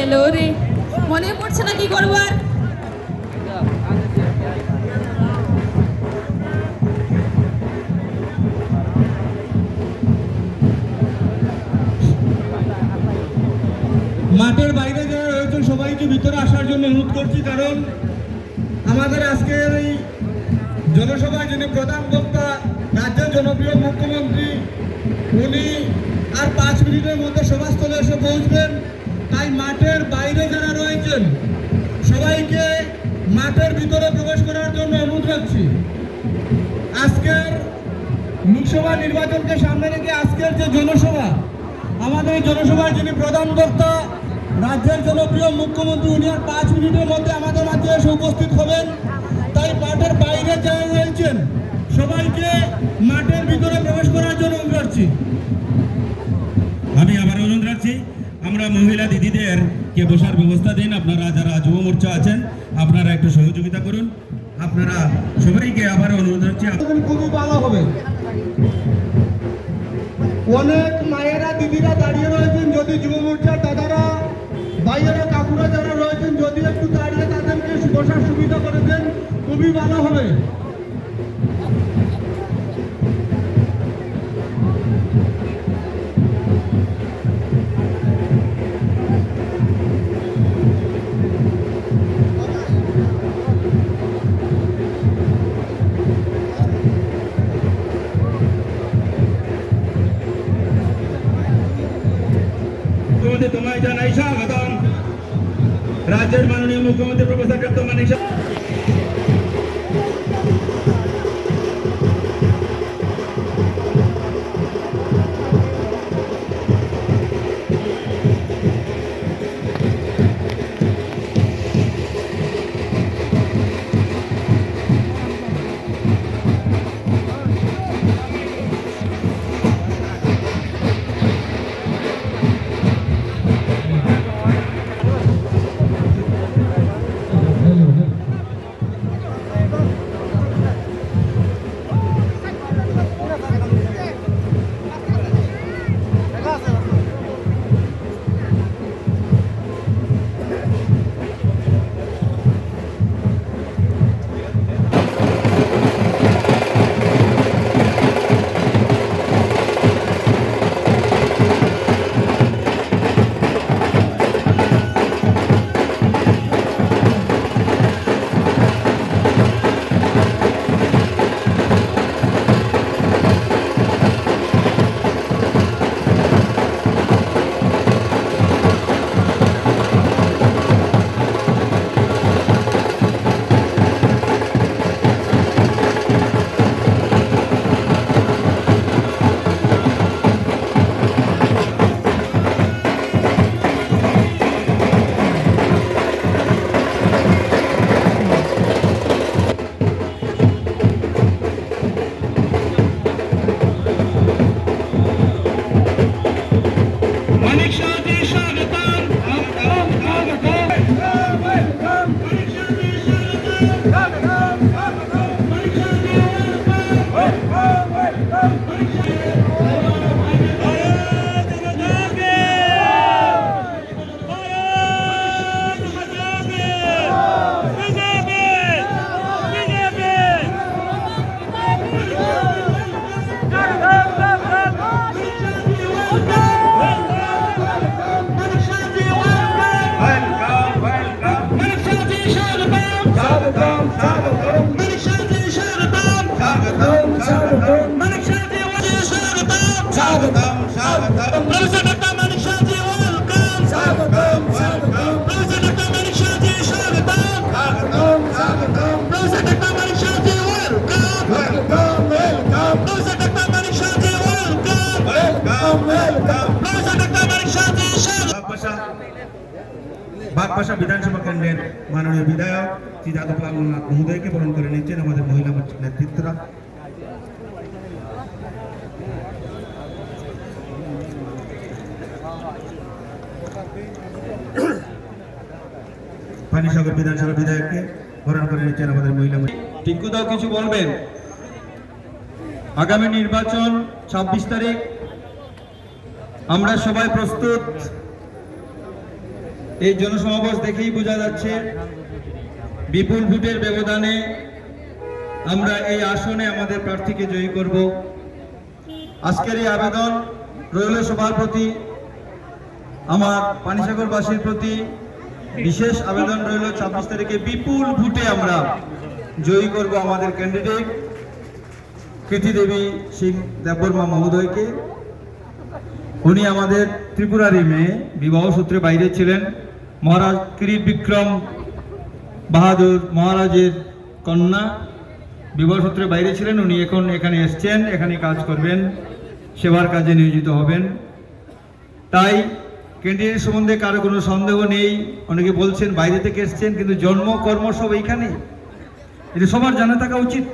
এলো রে, মনে পড়ছে না কি করবার। মাঠের বাইরে যারা রয়েছেন সবাইকে ভিতরে আসার জন্য অনুরোধ করছি, কারণ আমাদের আজকের এই জনসভায় যিনি প্রধান বক্তা, রাজ্যের জনপ্রিয় মুখ্যমন্ত্রী, উনি আর 5 মিনিটের মধ্যে সভাস্থলে এসে পৌঁছবেন। তাই মাঠের বাইরে যারা রয়েছেন সবাইকে মাঠের ভিতরে প্রবেশ করার জন্য অনুরোধ রাখছি। আজকের লোকসভা নির্বাচনকে সামনে রেখে আজকের যে জনসভা, আমাদের এই জনসভায় যিনি প্রধান বক্তা, রাজ্যের জনপ্রিয় মুখ্যমন্ত্রী, উনি আর 5 মিনিটের মধ্যে আমাদের মাঝে এসে উপস্থিত হবেন। তাই মাঠের বাইরে যারা রয়েছেন সবাইকে মাঠের ভিতরে প্রবেশ করার জন্য অনুরোধ রাখছি। আমি আবার অনুরোধ রাখছি, আমরা মহিলা দিদিদেরকে বসার ব্যবস্থা দিন। আপনারা যারা যুব মোর্চা আছেন আপনারা একটু সহযোগিতা করুন। আপনারা সবাইকে আবার অনুরোধ রাখছি, খুবই ভালো হবে। অনেক মায়েরা দিদিরা দাঁড়িয়ে রয়েছেন, যদি যুব মোর্চার দাদারা ভাইয়েরা কাকুরা যারা রয়েছেন যদি একটু দাঁড়িয়ে তাদেরকে বসার সুবিধা করে দেন খুবই ভালো হবে। তোমায় জানাই স্বাগতম। রাজ্যের মাননীয় মুখ্যমন্ত্রী প্রফেসর ডক্টর মানিক বাগপাশা বিধানসভা কেন্দ্রের মাননীয় বিধায়ক শ্রী যাদব মহোদয়কে বরণ করে নিচ্ছেন আমাদের মহিলা মোর্চার নেতৃত্বরা। পানিসাগর বিধানসভা বিধায়ককে বরণ করে নিচ্ছেন আমাদের মহিলা মোর্চা। টিঙ্কুদাও কিছু বলবেন? আগামী নির্বাচন 26 তারিখ, আমরা সবাই প্রস্তুত। এই জনসমাবেশ দেখেই বোঝা যাচ্ছে বিপুল ভোটের ব্যবধানে আমরা এই আসনে আমাদের প্রার্থীকে জয়ী করব। আজকের এই আবেদন রইল সবার প্রতি, আমার পানিসাগরবাসীর প্রতি বিশেষ আবেদন রইল 26 তারিখে বিপুল ভোটে আমরা জয়ী করব আমাদের ক্যান্ডিডেট কৃতিদেবী সিং দেববর্মা মহোদয়কে। উনি আমাদের ত্রিপুরারই মেয়ে, বিবাহ সূত্রে বাইরে ছিলেন। মহারাজ কিরিট বিক্রম বাহাদুর মহারাজের কন্যা, বিবাহ সূত্রে বাইরে ছিলেন। উনি এখন এখানে এসছেন, এখানে কাজ করবেন, সেবার কাজে নিয়োজিত হবেন। তাই ক্যান্ডিডেট সম্বন্ধে কারো কোনো সন্দেহ নেই। অনেকে বলছেন বাইরে থেকে এসছেন, কিন্তু জন্ম কর্ম সব এইখানে, এটা সবার জানা থাকা উচিত।